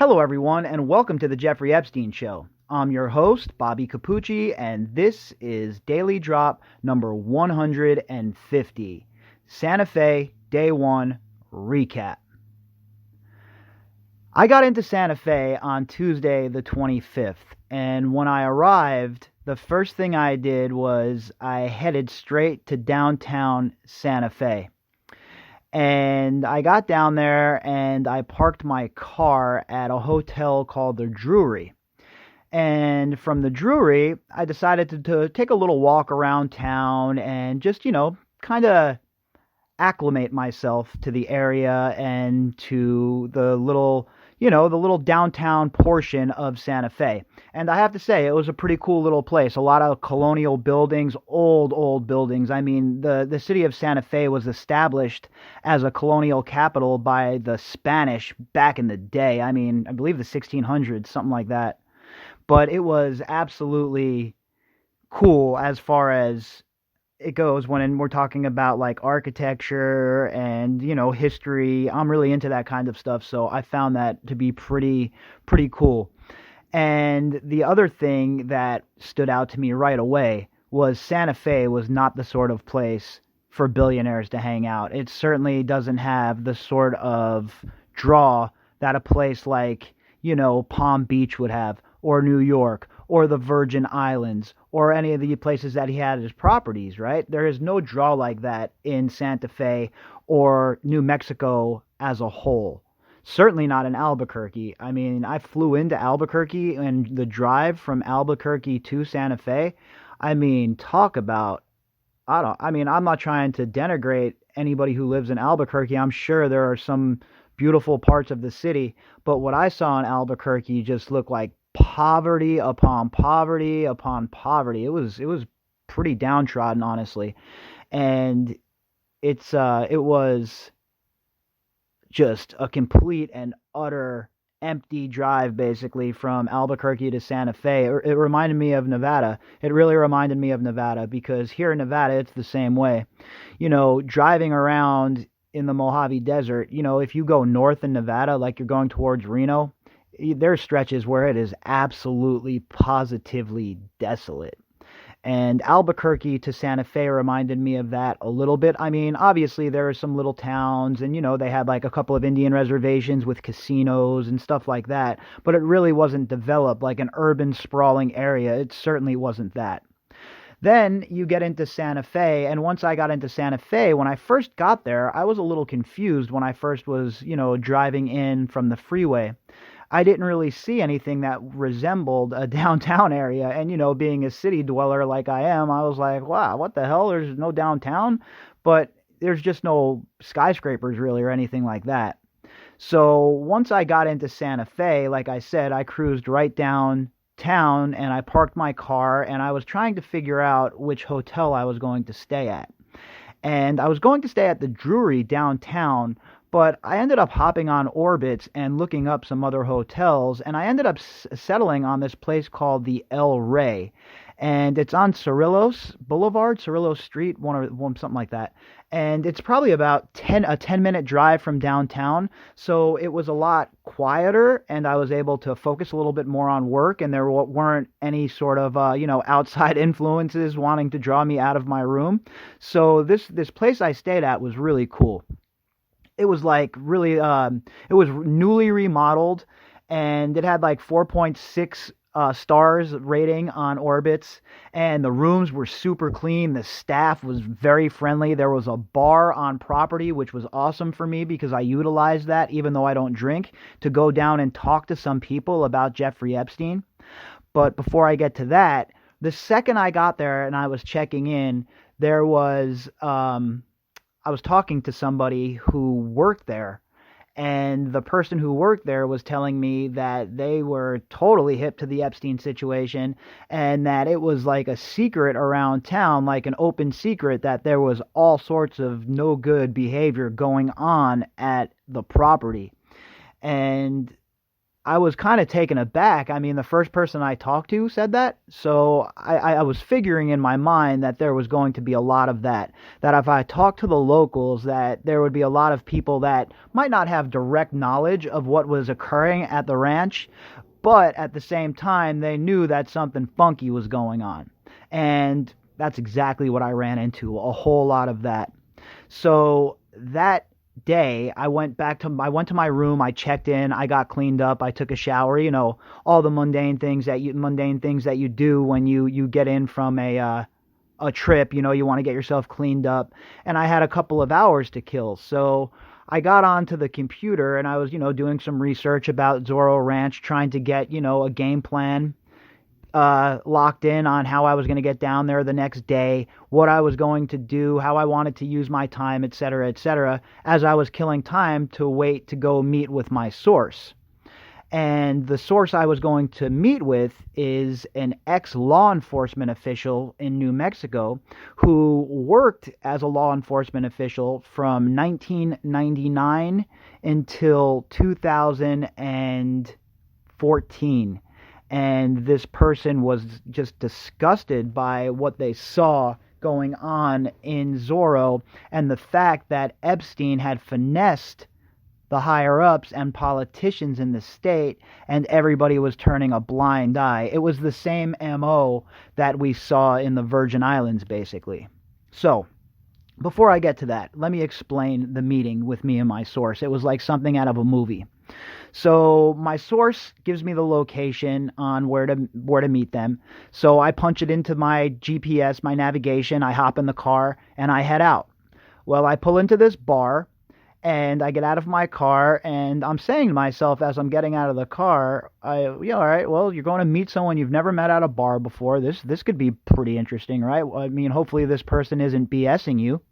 Hello, everyone, and welcome to the Jeffrey Epstein Show. I'm your host, Bobbycapucci, and this is Daily Drop number 150, Santa Fe Day 1 Recap. I got into Santa Fe on Tuesday the 25th, and when I arrived, the first thing I did was I headed straight to downtown Santa Fe. And I got down there and I parked my car at a hotel called the Drury. And from the Drury, I decided to take a little walk around town and just, kind of acclimate myself to the area and to the little downtown portion of Santa Fe. And I have to say, it was a pretty cool little place. A lot of colonial buildings, old buildings. I mean, the city of Santa Fe was established as a colonial capital by the Spanish back in the day. I mean, I believe the 1600s, something like that. But it was absolutely cool as far as it goes when we're talking about like architecture and history. I'm really into that kind of stuff, so I found that to be pretty cool. And the other thing that stood out to me right away was Santa Fe was not the sort of place for billionaires to hang out. It certainly doesn't have the sort of draw that a place like Palm Beach would have, or New York, or the Virgin Islands, or any of the places that he had as properties, right? There is no draw like that in Santa Fe or New Mexico as a whole. Certainly not in Albuquerque. I mean, I flew into Albuquerque, and the drive from Albuquerque to Santa Fe, I mean, talk about, I'm not trying to denigrate anybody who lives in Albuquerque. I'm sure there are some beautiful parts of the city, but what I saw in Albuquerque just looked like poverty upon poverty upon poverty. It was pretty downtrodden, honestly. And it was just a complete and utter empty drive, basically, from Albuquerque to Santa Fe. It reminded me of Nevada. It really reminded me of Nevada, because here in Nevada it's the same way. Driving around in the Mojave Desert, if you go north in Nevada, like you're going towards Reno, there's stretches where it is absolutely positively desolate. And Albuquerque to Santa Fe reminded me of that a little bit. I mean, obviously there are some little towns, and they had like a couple of Indian reservations with casinos and stuff like that, but it really wasn't developed like an urban sprawling area. It certainly wasn't that. Then you get into Santa Fe, and once I got into Santa Fe, when I first got there, I was a little confused when I first was, driving in from the freeway. I didn't really see anything that resembled a downtown area. And, being a city dweller like I am, I was like, wow, what the hell? There's no downtown? But there's just no skyscrapers really or anything like that. So once I got into Santa Fe, like I said, I cruised right downtown and I parked my car, and I was trying to figure out which hotel I was going to stay at. And I was going to stay at the Drury downtown, but I ended up hopping on Orbitz and looking up some other hotels, and I ended up settling on this place called the El Rey. And it's on Cerrillos Boulevard, Cerrillos Street, something like that. And it's probably about a 10-minute drive from downtown, so it was a lot quieter, and I was able to focus a little bit more on work, and there weren't any sort of outside influences wanting to draw me out of my room. So this place I stayed at was really cool. It was like really, it was newly remodeled, and it had like 4.6 stars rating on Orbitz, and the rooms were super clean. The staff was very friendly. There was a bar on property, which was awesome for me because I utilized that, even though I don't drink, to go down and talk to some people about Jeffrey Epstein. But before I get to that, the second I got there and I was checking in, there was I was talking to somebody who worked there, and the person who worked there was telling me that they were totally hip to the Epstein situation, and that it was like a secret around town, like an open secret, that there was all sorts of no good behavior going on at the property. And I was kind of taken aback. I mean, the first person I talked to said that. So I was figuring in my mind that there was going to be a lot of that. That if I talked to the locals, that there would be a lot of people that might not have direct knowledge of what was occurring at the ranch, but at the same time, they knew that something funky was going on. And that's exactly what I ran into, a whole lot of that. So that day I went to my room, I checked in, I got cleaned up, I took a shower, all the mundane things that you do when you get in from a trip, you want to get yourself cleaned up. And I had a couple of hours to kill. So I got onto the computer and I was, doing some research about Zorro Ranch, trying to get, a game plan locked in on how I was going to get down there the next day, what I was going to do, how I wanted to use my time, etc., as I was killing time to wait to go meet with my source. And the source I was going to meet with is an ex-law enforcement official in New Mexico who worked as a law enforcement official from 1999 until 2014. And this person was just disgusted by what they saw going on in Zorro and the fact that Epstein had finessed the higher-ups and politicians in the state, and everybody was turning a blind eye. It was the same MO that we saw in the Virgin Islands, basically. So, before I get to that, let me explain the meeting with me and my source. It was like something out of a movie. So my source gives me the location on where to meet them. So I punch it into my GPS, my navigation, I hop in the car, and I head out. Well, I pull into this bar, and I get out of my car, and I'm saying to myself as I'm getting out of the car, all right, well, you're going to meet someone you've never met at a bar before. This could be pretty interesting, right? I mean, hopefully this person isn't BSing you.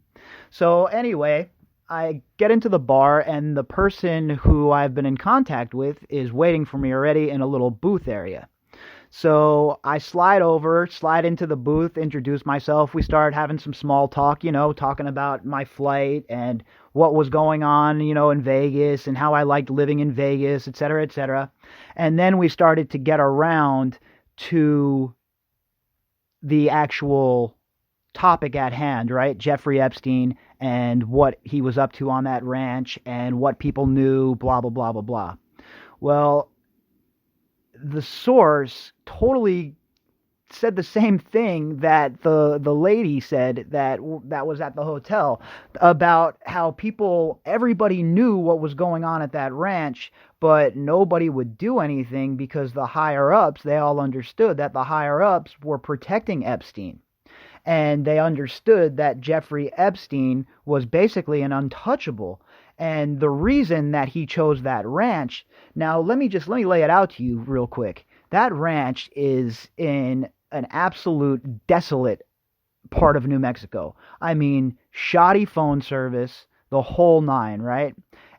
So anyway, I get into the bar, and the person who I've been in contact with is waiting for me already in a little booth area. So I slide into the booth, introduce myself. We start having some small talk, talking about my flight and what was going on, in Vegas and how I liked living in Vegas, et cetera, et cetera. And then we started to get around to the actual topic at hand, right? Jeffrey Epstein and what he was up to on that ranch and what people knew, blah, blah, blah, blah, blah. Well, the source totally said the same thing that the lady said that was at the hotel about how everybody knew what was going on at that ranch, but nobody would do anything because the higher ups, they all understood that the higher ups were protecting Epstein. And they understood that Jeffrey Epstein was basically an untouchable. And the reason that he chose that ranch, now let me lay it out to you real quick. That ranch is in an absolute desolate part of New Mexico. I mean, shoddy phone service, the whole nine, right?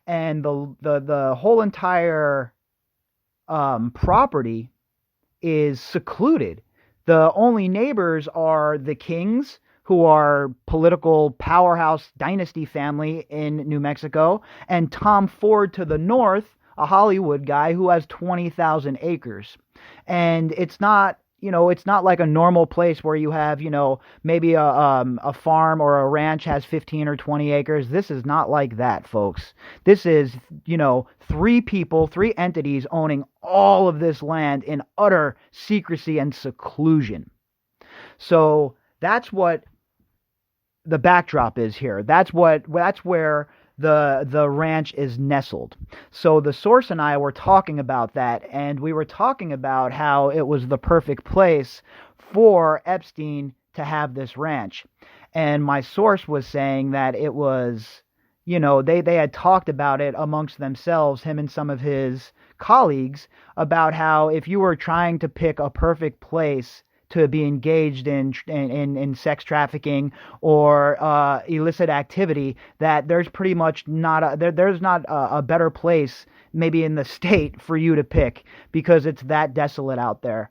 And the whole entire property is secluded. The only neighbors are the Kings, who are political powerhouse dynasty family in New Mexico, and Tom Ford to the north, a Hollywood guy who has 20,000 acres. And it's not like a normal place where you have, maybe a farm or a ranch has 15 or 20 acres. This is not like that, folks. This is, three entities owning all of this land in utter secrecy and seclusion. So that's what the backdrop is here. That's where the ranch is nestled. So the source and I were talking about that, and we were talking about how it was the perfect place for Epstein to have this ranch. And my source was saying that it was, they had talked about it amongst themselves, him and some of his colleagues, about how if you were trying to pick a perfect place to be engaged in sex trafficking or illicit activity, that there's pretty much there's not a better place maybe in the state for you to pick, because it's that desolate out there.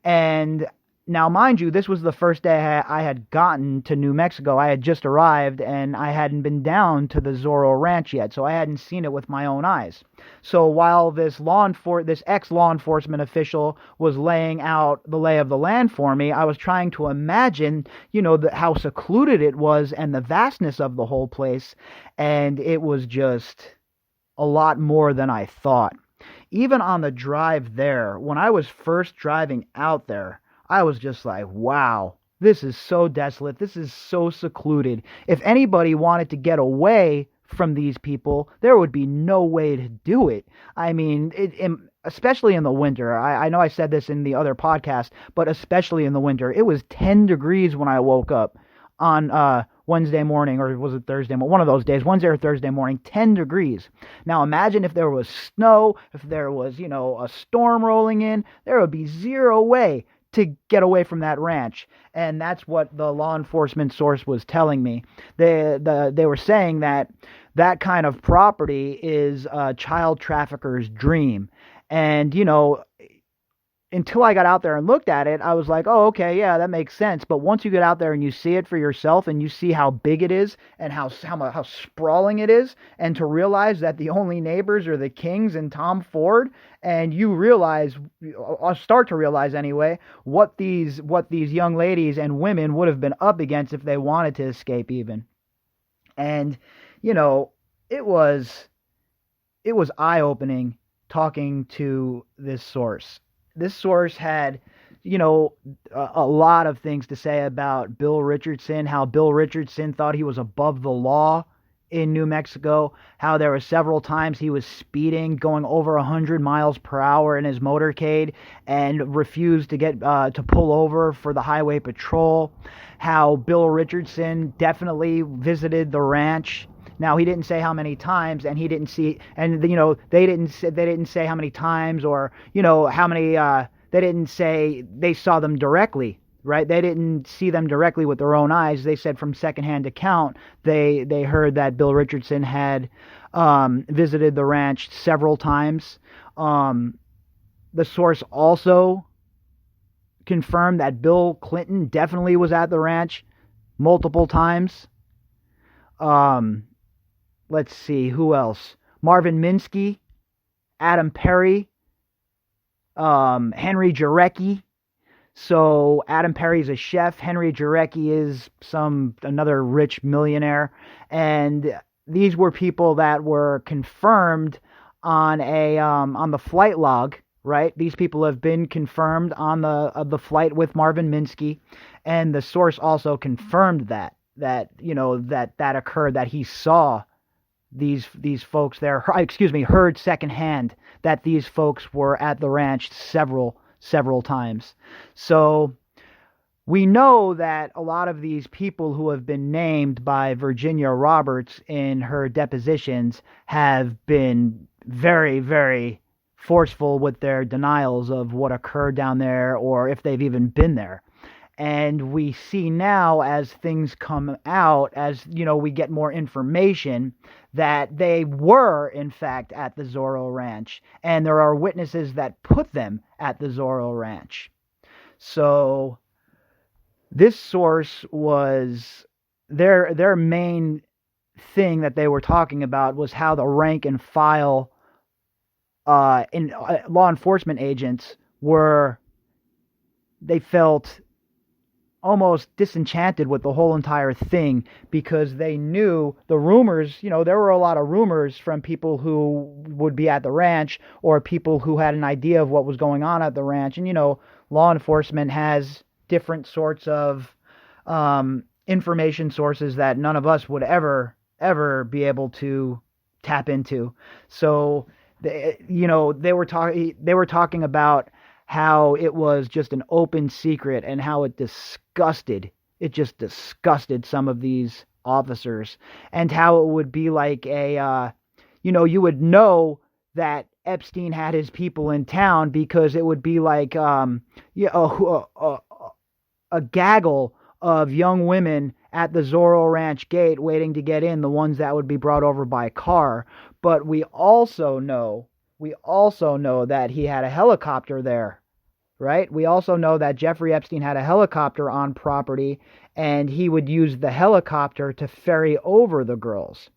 And Now, mind you, this was the first day I had gotten to New Mexico. I had just arrived, and I hadn't been down to the Zorro Ranch yet, so I hadn't seen it with my own eyes. So while this ex-law enforcement official was laying out the lay of the land for me, I was trying to imagine, how secluded it was and the vastness of the whole place, and it was just a lot more than I thought. Even on the drive there, when I was first driving out there, I was just like, wow, this is so desolate. This is so secluded. If anybody wanted to get away from these people, there would be no way to do it. I mean, especially in the winter. I know I said this in the other podcast, but especially in the winter. It was 10 degrees when I woke up on Wednesday morning, or was it Thursday? One of those days, Wednesday or Thursday morning, 10 degrees. Now imagine if there was snow, if there was, a storm rolling in, there would be zero way to get away from that ranch. And that's what the law enforcement source was telling me. They were saying that kind of property is a child trafficker's dream. And, until I got out there and looked at it, I was like, oh, okay, yeah, that makes sense. But once you get out there and you see it for yourself and you see how big it is and how sprawling it is, and to realize that the only neighbors are the Kings and Tom Ford, and you realize, or start to realize anyway, what these young ladies and women would have been up against if they wanted to escape even. And, it was eye-opening talking to this source. This source had, a lot of things to say about Bill Richardson, how Bill Richardson thought he was above the law in New Mexico, how there were several times he was speeding, going over 100 miles per hour in his motorcade and refused to get to pull over for the highway patrol, how Bill Richardson definitely visited the ranch. Now, he didn't say how many times, and he didn't see, and they didn't say how many times, or how many. They didn't say they saw them directly, right? They didn't see them directly with their own eyes. They said from secondhand account, they heard that Bill Richardson had visited the ranch several times. The source also confirmed that Bill Clinton definitely was at the ranch multiple times. Let's see, who else? Marvin Minsky, Adam Perry, Henry Jarecki. So Adam Perry's a chef. Henry Jarecki is another rich millionaire. And these were people that were confirmed on the flight log, right? These people have been confirmed on the flight with Marvin Minsky. And the source also confirmed that occurred, that he saw these folks there, heard secondhand that these folks were at the ranch several times. So we know that a lot of these people who have been named by Virginia Roberts in her depositions have been very, very forceful with their denials of what occurred down there, or if they've even been there. And we see now, as things come out, as we get more information, that they were in fact at the Zorro Ranch, and there are witnesses that put them at the Zorro Ranch. So this source was their main thing that they were talking about was how the rank and file in law enforcement agents they felt almost disenchanted with the whole entire thing, because they knew the rumors. There were a lot of rumors from people who would be at the ranch, or people who had an idea of what was going on at the ranch. And law enforcement has different sorts of information sources that none of us would ever be able to tap into. So they were talking about how it was just an open secret, and how it just disgusted some of these officers, and how it would be like you would know that Epstein had his people in town, because it would be like a gaggle of young women at the Zorro Ranch gate waiting to get in, the ones that would be brought over by car. But we also know that he had a helicopter there, right? We also know that Jeffrey Epstein had a helicopter on property, and he would use the helicopter to ferry over the girls.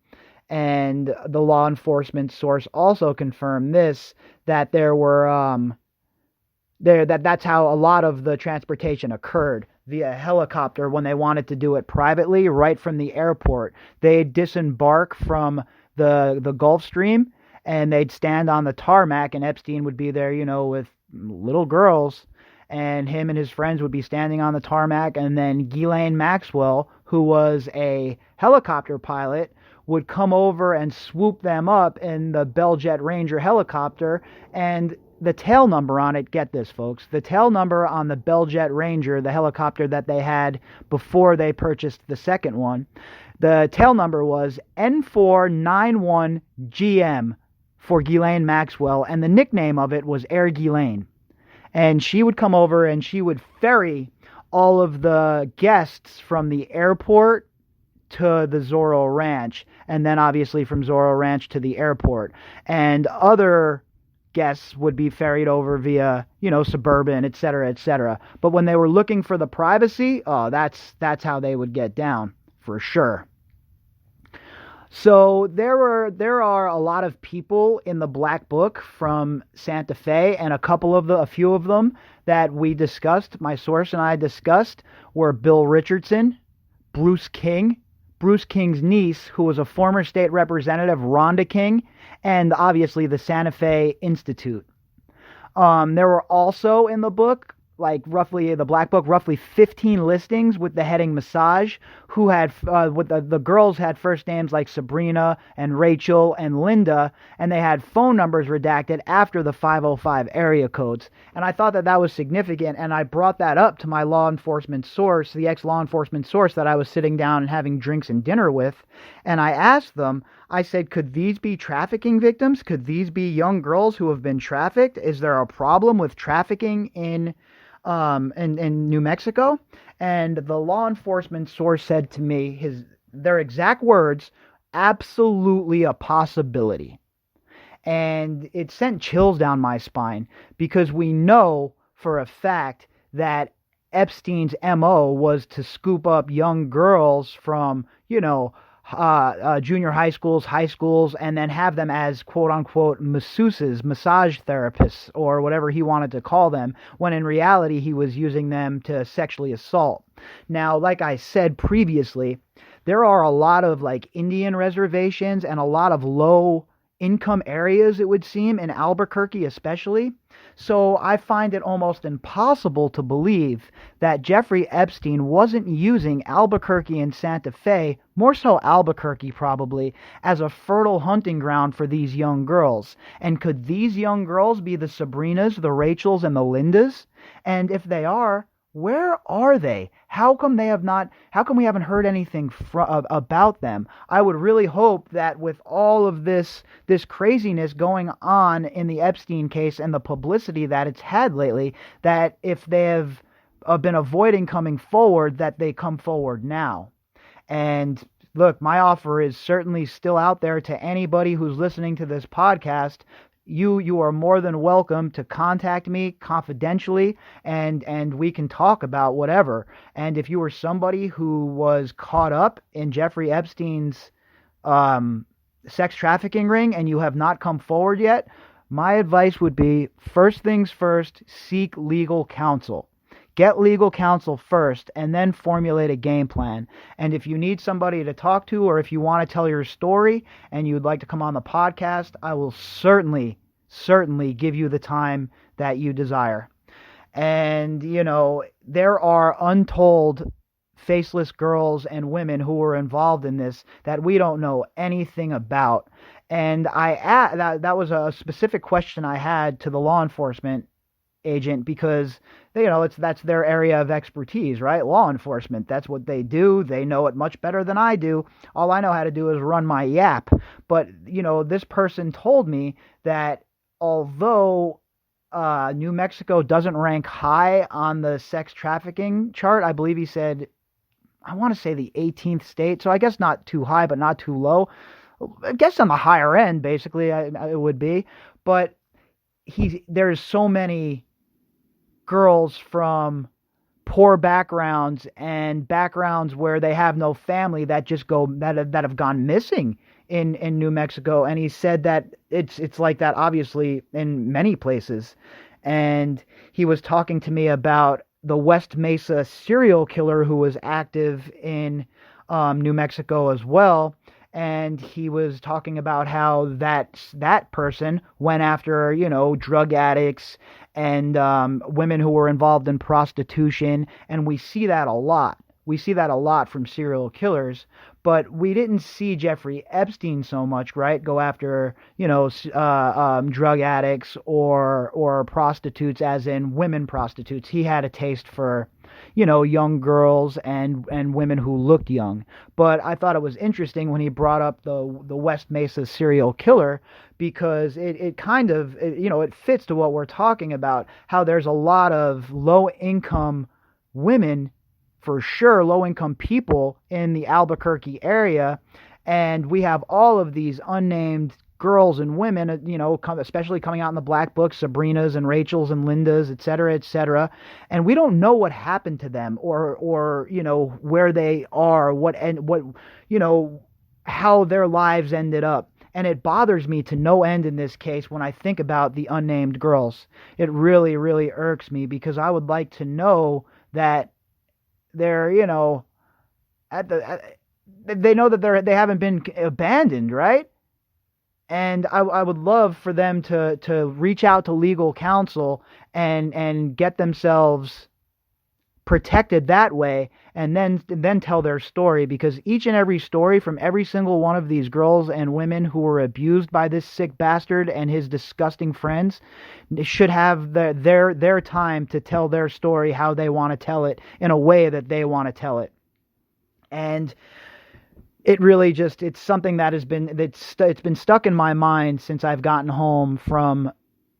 And the law enforcement source also confirmed this, that there were that's how a lot of the transportation occurred, via helicopter, when they wanted to do it privately right from the airport. They'd disembark from the Gulf Stream, and they'd stand on the tarmac, and Epstein would be there, with little girls, and him and his friends would be standing on the tarmac, and then Ghislaine Maxwell, who was a helicopter pilot, would come over and swoop them up in the Bell Jet Ranger helicopter. And the tail number on it, get this, folks, the tail number on the Bell Jet Ranger, the helicopter that they had before they purchased the second one, the tail number was N491GM for Ghislaine Maxwell, and the nickname of it was Air Ghislaine. And she would come over and she would ferry all of the guests from the airport to the Zorro Ranch, and then obviously from Zorro Ranch to the airport. And other guests would be ferried over via, Suburban, etc., etc. But when they were looking for the privacy, that's how they would get down, for sure. So there are a lot of people in the Black Book from Santa Fe, and a few of them that we discussed, my source and I discussed, were Bill Richardson, Bruce King's niece, who was a former state representative, Rhonda King, and obviously the Santa Fe Institute. There were also in the book, the Black Book, roughly 15 listings with the heading massage, who had, with the girls had first names like Sabrina and Rachel and Linda, and they had phone numbers redacted after the 505 area codes. And I thought that was significant, and I brought that up to my law enforcement source, the ex-law enforcement source that I was sitting down and having drinks and dinner with, and I asked them, I said, could these be trafficking victims? Could these be young girls who have been trafficked? Is there a problem with trafficking in New Mexico? And the law enforcement source said to me, their exact words, absolutely a possibility. And it sent chills down my spine, because we know for a fact that Epstein's MO was to scoop up young girls from, junior high schools, and then have them as quote-unquote masseuses, massage therapists, or whatever he wanted to call them, when in reality he was using them to sexually assault. Now, like I said previously, there are a lot of Indian reservations and a lot of low-income areas, it would seem, in Albuquerque especially. So I find it almost impossible to believe that Jeffrey Epstein wasn't using Albuquerque and Santa Fe, more so Albuquerque probably, as a fertile hunting ground for these young girls. And could these young girls be the Sabrinas, the Rachels, and the Lindas? And if they are, where are they? How come we haven't heard anything about them? I would really hope that with all of this craziness going on in the Epstein case and the publicity that it's had lately, that if they have been avoiding coming forward, that they come forward now. And look, my offer is certainly still out there to anybody who's listening to this podcast. You are more than welcome to contact me confidentially, and we can talk about whatever. And if you were somebody who was caught up in Jeffrey Epstein's sex trafficking ring and you have not come forward yet, my advice would be, first things first, seek legal counsel. Get legal counsel first, and then formulate a game plan. And if you need somebody to talk to, or if you want to tell your story and you'd like to come on the podcast, I will certainly give you the time that you desire. And, there are untold faceless girls and women who were involved in this that we don't know anything about. And that was a specific question I had to the law enforcement agent, because that's their area of expertise, right? Law enforcement, that's what they do. They know it much better than I do. All I know how to do is run my yap. But this person told me that although New Mexico doesn't rank high on the sex trafficking chart, I believe he said, I want to say the 18th state, so I guess not too high but not too low. I guess on the higher end, basically, it would be. But there's so many girls from poor backgrounds and backgrounds where they have no family that just go that have gone missing in New Mexico. And he said that it's like that obviously in many places. And he was talking to me about the West Mesa serial killer who was active in New Mexico as well. And he was talking about how that person went after, drug addicts and women who were involved in prostitution. And we see that a lot. We see that a lot from serial killers, but we didn't see Jeffrey Epstein so much, right? Go after, drug addicts or prostitutes, as in women prostitutes. He had a taste for, young girls and women who looked young. But I thought it was interesting when he brought up the West Mesa serial killer, because it kind of, it fits to what we're talking about, how there's a lot of low income women, for sure, low-income people in the Albuquerque area, and we have all of these unnamed girls and women, especially coming out in the Black Book, Sabrinas and Rachels and Lindas, et cetera, and we don't know what happened to them or where they are, how their lives ended up. And it bothers me to no end in this case when I think about the unnamed girls. It really, really irks me, because I would like to know that they're, they know that they haven't been abandoned, right? And I would love for them to reach out to legal counsel and get themselves protected that way, and then tell their story, because each and every story from every single one of these girls and women who were abused by this sick bastard and his disgusting friends should have their time to tell their story how they want to tell it, in a way that they want to tell it. And it really it's something that it's been stuck in my mind since I've gotten home from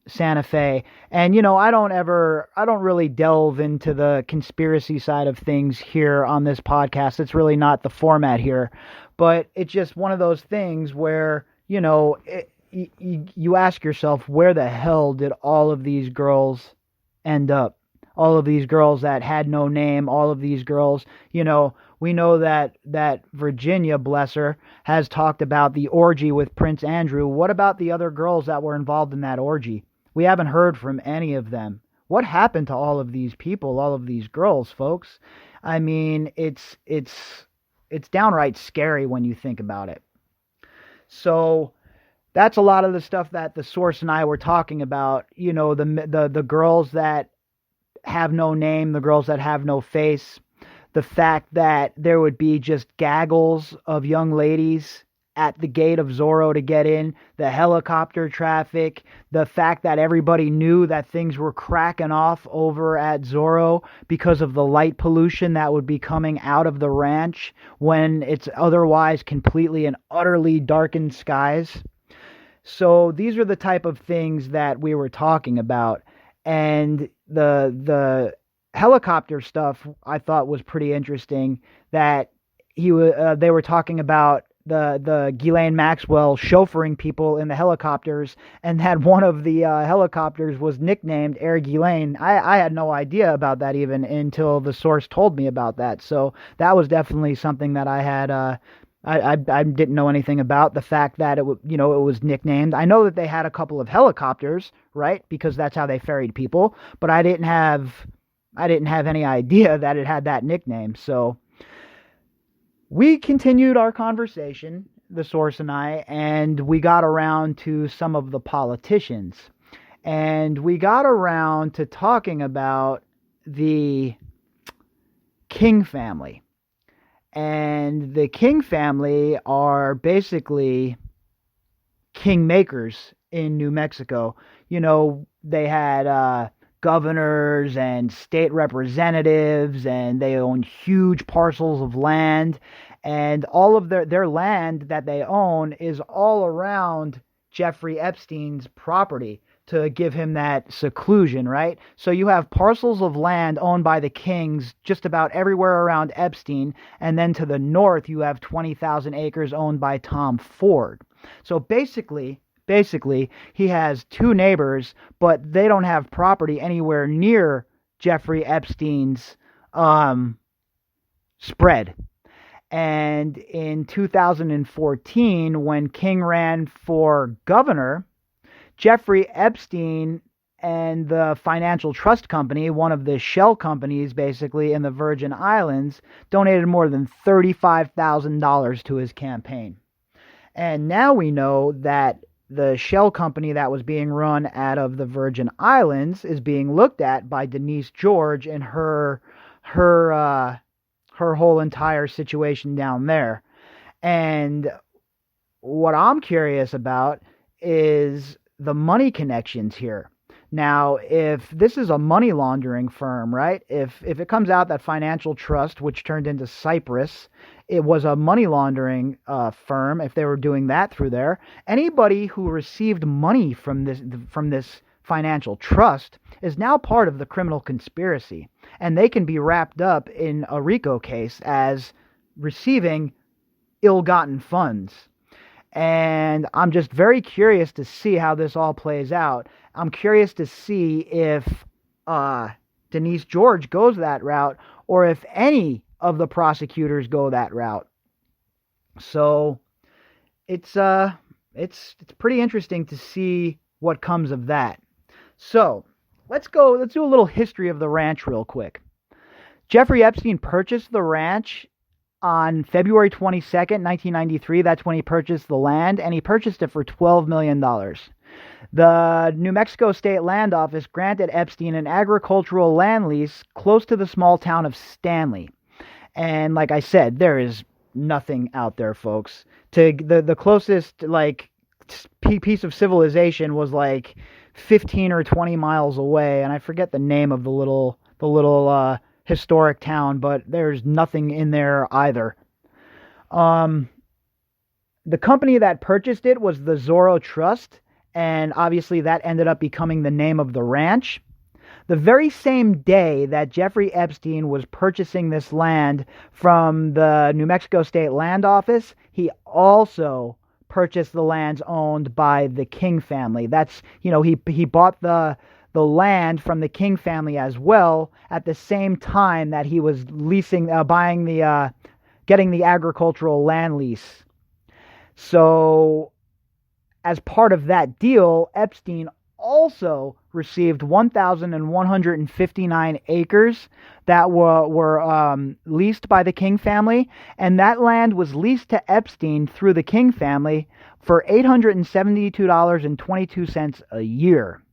Santa Fe. And I don't really delve into the conspiracy side of things here on this podcast. It's really not the format here, but it's just one of those things where you ask yourself, where the hell did all of these girls end up? All of these girls that had no name, all of these girls, we know that Virginia, bless her, has talked about the orgy with Prince Andrew. What about the other girls that were involved in that orgy? We haven't heard from any of them. What happened to all of these people, all of these girls, folks? I mean, it's downright scary when you think about it. So that's a lot of the stuff that the source and I were talking about. The girls that have no name, the girls that have no face, the fact that there would be just gaggles of young ladies at the gate of Zorro to get in, the helicopter traffic, the fact that everybody knew that things were cracking off over at Zorro because of the light pollution that would be coming out of the ranch when it's otherwise completely and utterly darkened skies. So these are the type of things that we were talking about. And the helicopter stuff I thought was pretty interesting, that they were talking about the Ghislaine Maxwell chauffeuring people in the helicopters, and that one of the helicopters was nicknamed Air Ghislaine. I had no idea about that even until the source told me about that. So that was definitely something that I had I didn't know anything about, the fact that it was nicknamed. I know that they had a couple of helicopters, right? Because that's how they ferried people, but I didn't have any idea that it had that nickname. So we continued our conversation, the source and I, and we got around to some of the politicians. And we got around to talking about the King family. And the King family are basically kingmakers in New Mexico. They had governors and state representatives, and they own huge parcels of land, and all of their land that they own is all around Jeffrey Epstein's property to give him that seclusion, right? So you have parcels of land owned by the Kings just about everywhere around Epstein, and then to the north you have 20,000 acres owned by Tom Ford. So basically, he has two neighbors, but they don't have property anywhere near Jeffrey Epstein's spread. And in 2014, when King ran for governor, Jeffrey Epstein and the financial trust company, one of the shell companies basically in the Virgin Islands, donated more than $35,000 to his campaign. And now we know that the shell company that was being run out of the Virgin Islands is being looked at by Denise George and her whole entire situation down there. And what I'm curious about is the money connections here. Now, if this is a money laundering firm, right? If it comes out that Financial Trust, which turned into Cyprus, it was a money laundering firm, if they were doing that through there, anybody who received money from this Financial Trust is now part of the criminal conspiracy, and they can be wrapped up in a RICO case as receiving ill-gotten funds. And I'm just very curious to see how this all plays out. I'm curious to see if Denise George goes that route, or if any of the prosecutors go that route. So it's pretty interesting to see what comes of that. So let's do a little history of the ranch real quick. Jeffrey Epstein purchased the ranch on February 22nd, 1993. That's when he purchased the land, and he purchased it for $12 million. The New Mexico State Land Office granted Epstein an agricultural land lease close to the small town of Stanley. And like I said, there is nothing out there, folks. To the closest piece of civilization was 15 or 20 miles away, and I forget the name of the little historic town, but there's nothing in there either. The company that purchased it was the Zorro Trust, and obviously that ended up becoming the name of the ranch. The very same day that Jeffrey Epstein was purchasing this land from the New Mexico State Land Office, he also purchased the lands owned by the King family. That's, he bought the land from the King family as well at the same time that he was getting the agricultural land lease. So as part of that deal, Epstein also received 1,159 acres that were leased by the King family, and that land was leased to Epstein through the King family for $872.22 a year.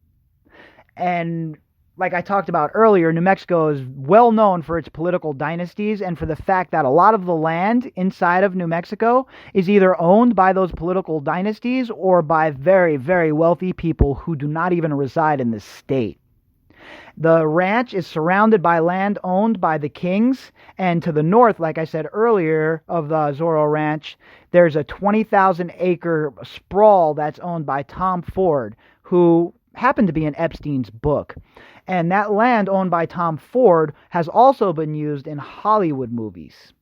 And like I talked about earlier, New Mexico is well known for its political dynasties and for the fact that a lot of the land inside of New Mexico is either owned by those political dynasties or by very, very wealthy people who do not even reside in the state. The ranch is surrounded by land owned by the Kings, and to the north, like I said earlier, of the Zorro Ranch, there's a 20,000-acre sprawl that's owned by Tom Ford, who happened to be in Epstein's book. And that land owned by Tom Ford has also been used in Hollywood movies.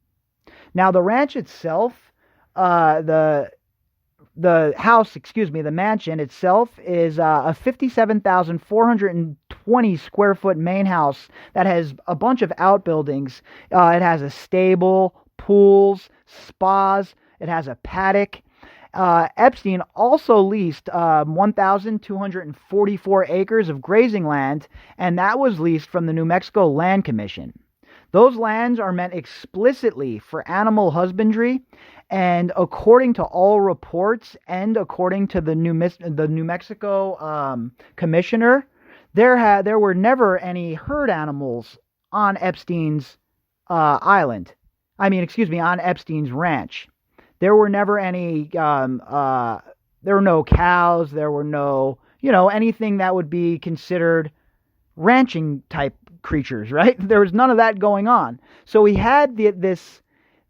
Now, the ranch itself, the mansion itself is a 57,420 square foot main house that has a bunch of outbuildings. It has a stable, pools, spas. It has a paddock. Epstein also leased 1,244 acres of grazing land, and that was leased from the New Mexico Land Commission. Those lands are meant explicitly for animal husbandry, and according to all reports and according to the New Mexico commissioner, there were never any herd animals on Epstein's on Epstein's ranch. There were never any, there were no cows, there were no, anything that would be considered ranching type creatures, right? There was none of that going on. So he had this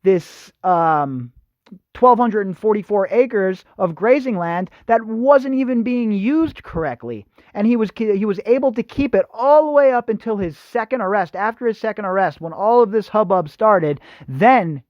1,244 acres of grazing land that wasn't even being used correctly. And he was able to keep it all the way up until his second arrest. After his second arrest, when all of this hubbub started, then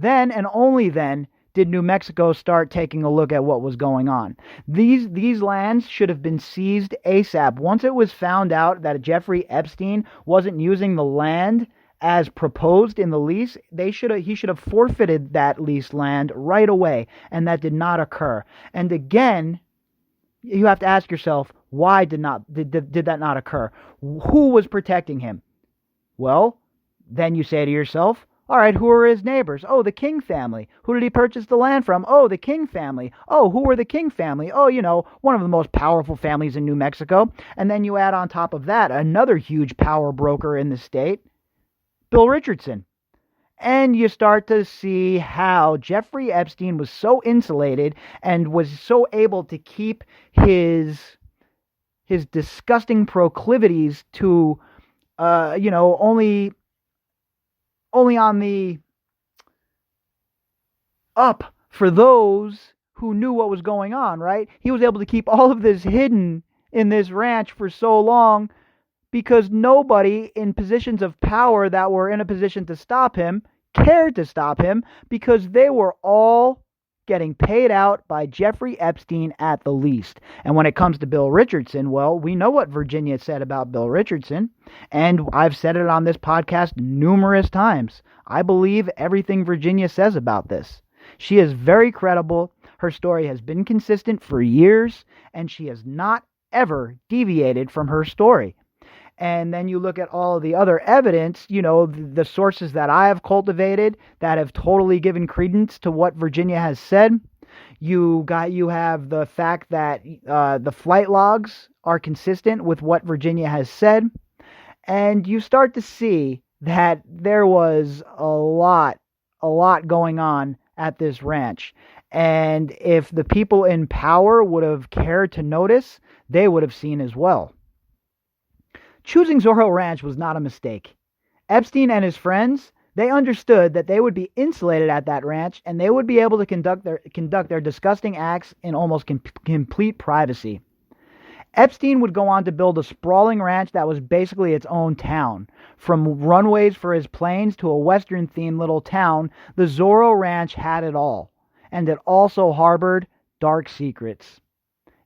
and only then, did New Mexico start taking a look at what was going on. These lands should have been seized ASAP. Once it was found out that Jeffrey Epstein wasn't using the land as proposed in the lease, he should have forfeited that leased land right away, and that did not occur. And again, you have to ask yourself, why did that not occur? Who was protecting him? Well, then you say to yourself, all right, who are his neighbors? Oh, the King family. Who did he purchase the land from? Oh, the King family. Oh, who were the King family? Oh, one of the most powerful families in New Mexico. And then you add on top of that another huge power broker in the state, Bill Richardson. And you start to see how Jeffrey Epstein was so insulated and was so able to keep his disgusting proclivities to, only on the up for those who knew what was going on, right? He was able to keep all of this hidden in this ranch for so long because nobody in positions of power that were in a position to stop him cared to stop him, because they were all getting paid out by Jeffrey Epstein at the least. And when it comes to Bill Richardson, well, we know what Virginia said about Bill Richardson, and I've said it on this podcast numerous times. I believe everything Virginia says about this. She is very credible. Her story has been consistent for years, and she has not ever deviated from her story. And then you look at all of the other evidence, the sources that I have cultivated that have totally given credence to what Virginia has said. You have the fact that the flight logs are consistent with what Virginia has said. And you start to see that there was a lot going on at this ranch. And if the people in power would have cared to notice, they would have seen as well. Choosing Zorro Ranch was not a mistake. Epstein and his friends, they understood that they would be insulated at that ranch, and they would be able to conduct their disgusting acts in almost complete privacy. Epstein would go on to build a sprawling ranch that was basically its own town. From runways for his planes to a Western-themed little town, the Zorro Ranch had it all, and it also harbored dark secrets.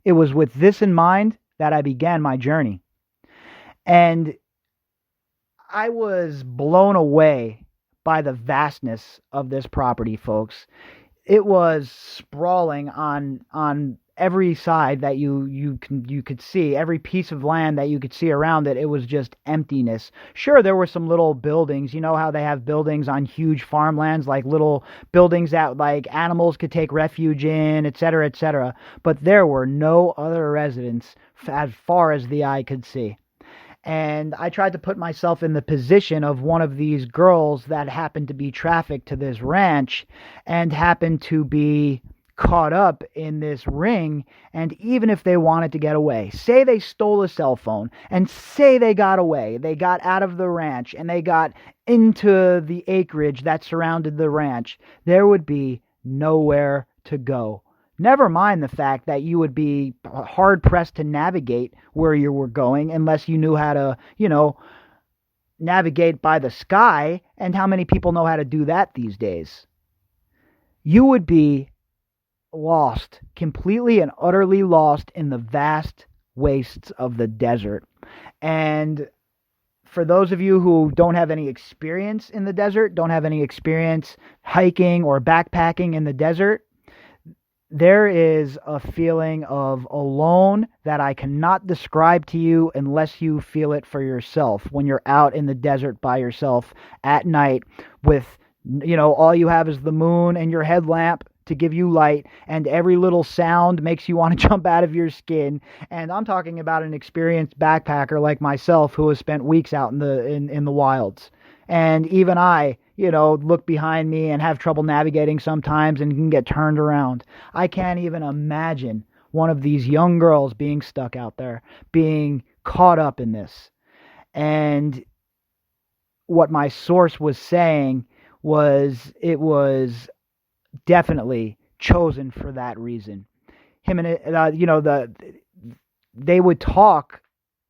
It was with this in mind that I began my journey. And I was blown away by the vastness of this property, folks. It was sprawling on every side that you could see, every piece of land that you could see around it. It was just emptiness. Sure, there were some little buildings. You know how they have buildings on huge farmlands, like little buildings that like animals could take refuge in, etc., etc. But there were no other residents as far as the eye could see. And I tried to put myself in the position of one of these girls that happened to be trafficked to this ranch and happened to be caught up in this ring. And even if they wanted to get away, say they stole a cell phone and say they got away, they got out of the ranch and they got into the acreage that surrounded the ranch, there would be nowhere to go. Never mind the fact that you would be hard-pressed to navigate where you were going unless you knew how to, navigate by the sky, and how many people know how to do that these days. You would be lost, completely and utterly lost in the vast wastes of the desert. And for those of you who don't have any experience in the desert, don't have any experience hiking or backpacking in the desert, there is a feeling of alone that I cannot describe to you unless you feel it for yourself when you're out in the desert by yourself at night with, all you have is the moon and your headlamp to give you light, and every little sound makes you want to jump out of your skin. And I'm talking about an experienced backpacker like myself who has spent weeks out in the wilds. And even I, look behind me and have trouble navigating sometimes and can get turned around. I can't even imagine one of these young girls being stuck out there, being caught up in this. And what my source was saying was it was definitely chosen for that reason. Him and they would talk.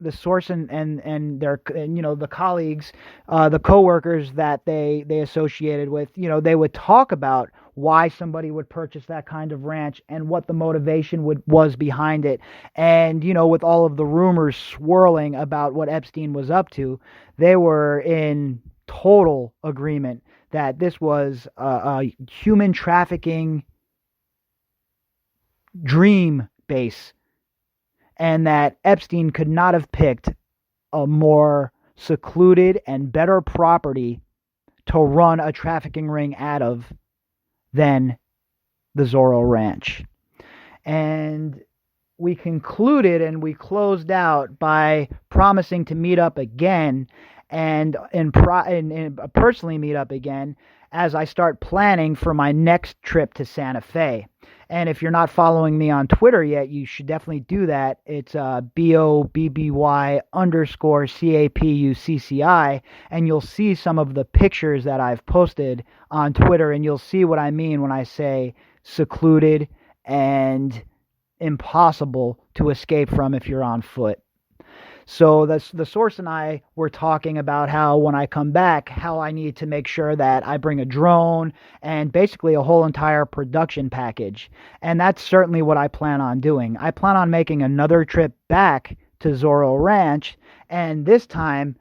The source and their the colleagues, the coworkers that they associated with, they would talk about why somebody would purchase that kind of ranch and what the motivation was behind it. And, with all of the rumors swirling about what Epstein was up to, they were in total agreement that this was a human trafficking dream base, and that Epstein could not have picked a more secluded and better property to run a trafficking ring out of than the Zorro Ranch. And we concluded and we closed out by promising to meet up again and personally meet up again as I start planning for my next trip to Santa Fe. And if you're not following me on Twitter yet, you should definitely do that. It's BOBBY_CAPUCCI, and you'll see some of the pictures that I've posted on Twitter, and you'll see what I mean when I say secluded and impossible to escape from if you're on foot. So the source and I were talking about how when I come back, how I need to make sure that I bring a drone and basically a whole entire production package. And that's certainly what I plan on doing. I plan on making another trip back to Zorro Ranch, and this time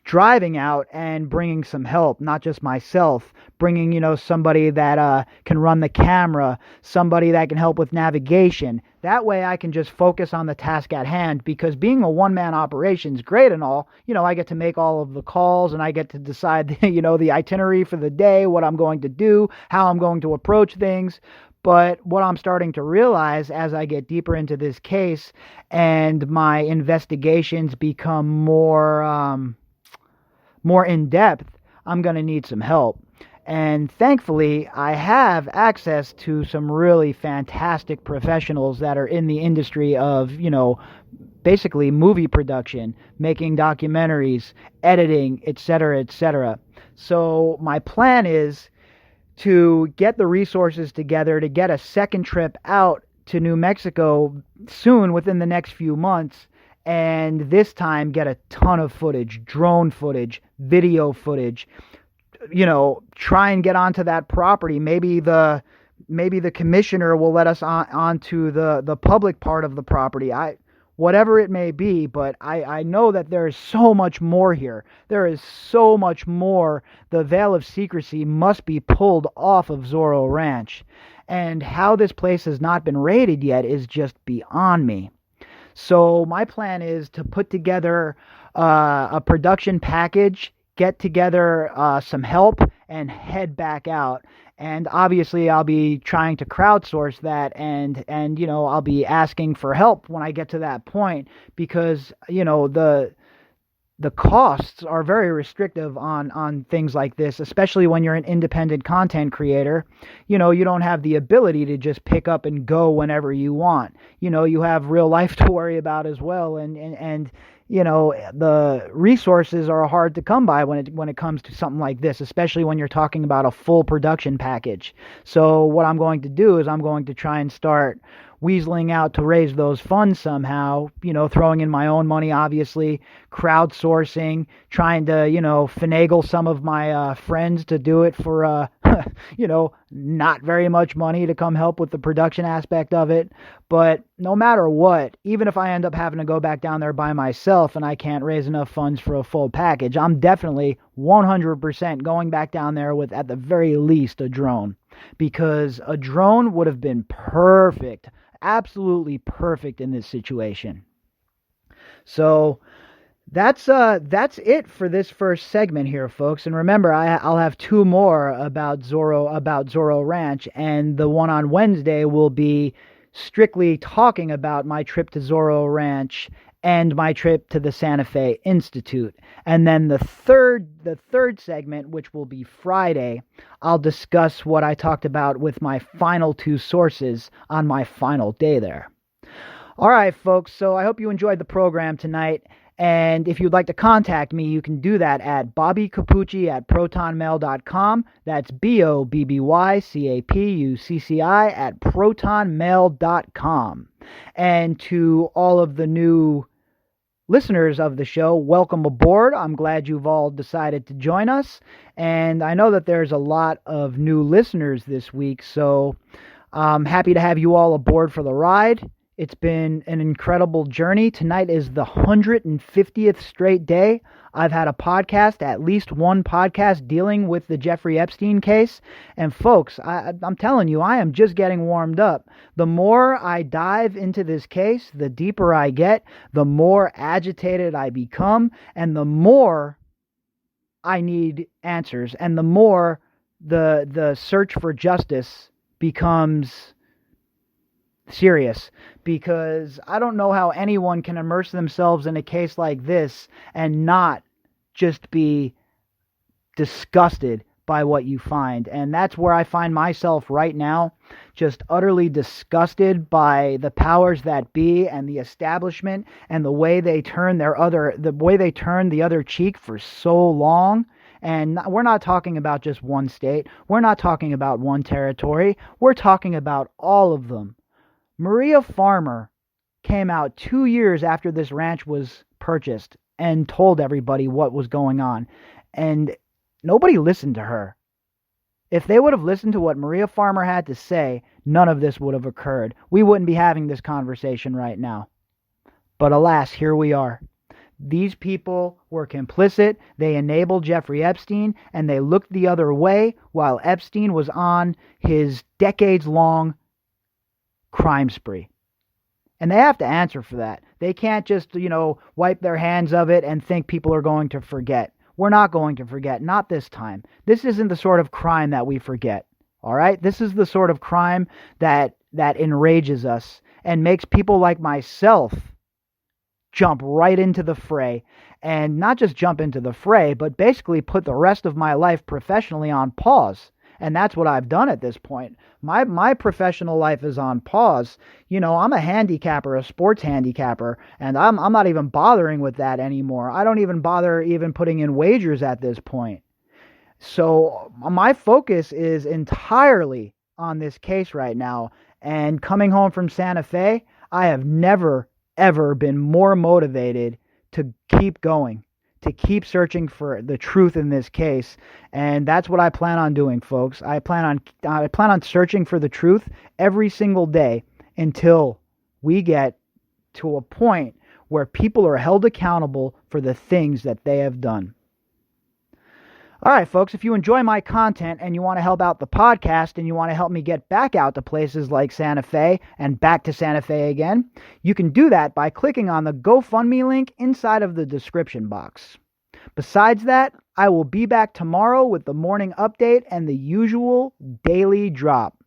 driving out and bringing some help, not just myself, bringing, somebody that can run the camera, somebody that can help with navigation. That way I can just focus on the task at hand, because being a one-man operation is great and all. I get to make all of the calls and I get to decide, the itinerary for the day, what I'm going to do, how I'm going to approach things. But what I'm starting to realize as I get deeper into this case and my investigations become more in depth, I'm going to need some help. And thankfully, I have access to some really fantastic professionals that are in the industry of, basically movie production, making documentaries, editing, etc., etc. So my plan is to get the resources together to get a second trip out to New Mexico soon, within the next few months, and this time get a ton of footage, drone footage, video footage, try and get onto that property. Maybe the commissioner will let us onto the public part of the property. Whatever it may be, but I know that there is so much more here. There is so much more. The veil of secrecy must be pulled off of Zorro Ranch. And how this place has not been raided yet is just beyond me. So my plan is to put together a production package, get together some help, and head back out. And obviously I'll be trying to crowdsource that, and I'll be asking for help when I get to that point, because the costs are very restrictive on things like this, especially when you're an independent content creator. You don't have the ability to just pick up and go whenever you want. You have real life to worry about as well, and the resources are hard to come by when it comes to something like this, especially when you're talking about a full production package. So what I'm going to do is I'm going to try and start weaseling out to raise those funds somehow, throwing in my own money, obviously, crowdsourcing, trying to, finagle some of my friends to do it for, not very much money to come help with the production aspect of it. But no matter what, even if I end up having to go back down there by myself and I can't raise enough funds for a full package, I'm definitely 100% going back down there with, at the very least, a drone. Because a drone would have been perfect, absolutely perfect in this situation. So that's it for this first segment here, folks. And remember, I'll have two more about Zorro Ranch, and the one on Wednesday will be strictly talking about my trip to Zorro Ranch and my trip to the Santa Fe Institute. And then the third segment, which will be Friday, I'll discuss what I talked about with my final two sources on my final day there. All right, folks, so I hope you enjoyed the program tonight. And if you'd like to contact me, you can do that at bobbycapucci@protonmail.com. That's BOBBYCAPUCCI @protonmail.com. And to all of the new listeners of the show, welcome aboard. I'm glad you've all decided to join us. And I know that there's a lot of new listeners this week, so I'm happy to have you all aboard for the ride. It's been an incredible journey. Tonight is the 150th straight day I've had a podcast, at least one podcast dealing with the Jeffrey Epstein case. And folks, I'm telling you, I am just getting warmed up. The more I dive into this case, the deeper I get, the more agitated I become, and the more I need answers, and the more the search for justice becomes serious, because I don't know how anyone can immerse themselves in a case like this and not just be disgusted by what you find. And that's where I find myself right now, just utterly disgusted by the powers that be and the establishment and the way they turn the other cheek for so long. And we're not talking about just one state. We're not talking about one territory. We're talking about all of them. Maria Farmer came out 2 years after this ranch was purchased and told everybody what was going on. And nobody listened to her. If they would have listened to what Maria Farmer had to say, none of this would have occurred. We wouldn't be having this conversation right now. But alas, here we are. These people were complicit. They enabled Jeffrey Epstein, and they looked the other way while Epstein was on his decades-long crime spree. And they have to answer for that. They can't just, wipe their hands of it and think people are going to forget. We're not going to forget. Not this time. This isn't the sort of crime that we forget. All right? This is the sort of crime that enrages us and makes people like myself jump right into the fray. And not just jump into the fray, but basically put the rest of my life professionally on pause. And that's what I've done at this point. My professional life is on pause. I'm a handicapper, a sports handicapper, and I'm not even bothering with that anymore. I don't even bother even putting in wagers at this point. So my focus is entirely on this case right now. And coming home from Santa Fe, I have never, ever been more motivated to keep going, to keep searching for the truth in this case. And that's what I plan on doing, folks. I plan on searching for the truth every single day until we get to a point where people are held accountable for the things that they have done. All right, folks, if you enjoy my content and you want to help out the podcast and you want to help me get back out to places like Santa Fe and back to Santa Fe again, you can do that by clicking on the GoFundMe link inside of the description box. Besides that, I will be back tomorrow with the morning update and the usual daily drop.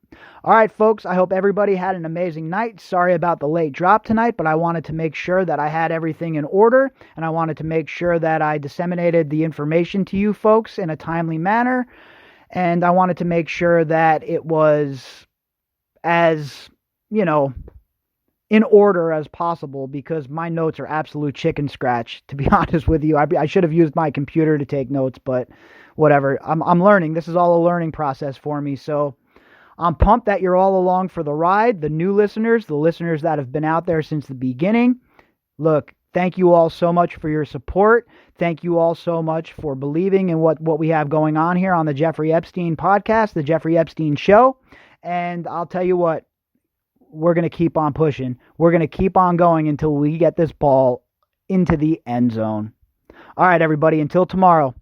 All right, folks, I hope everybody had an amazing night. Sorry about the late drop tonight, but I wanted to make sure that I had everything in order, and I wanted to make sure that I disseminated the information to you folks in a timely manner, and I wanted to make sure that it was as, in order as possible, because my notes are absolute chicken scratch, to be honest with you. I should have used my computer to take notes, but whatever. I'm learning. This is all a learning process for me, so I'm pumped that you're all along for the ride. The new listeners, the listeners that have been out there since the beginning. Look, thank you all so much for your support. Thank you all so much for believing in what we have going on here on the Jeffrey Epstein podcast, the Jeffrey Epstein show. And I'll tell you what, we're going to keep on pushing. We're going to keep on going until we get this ball into the end zone. All right, everybody, until tomorrow.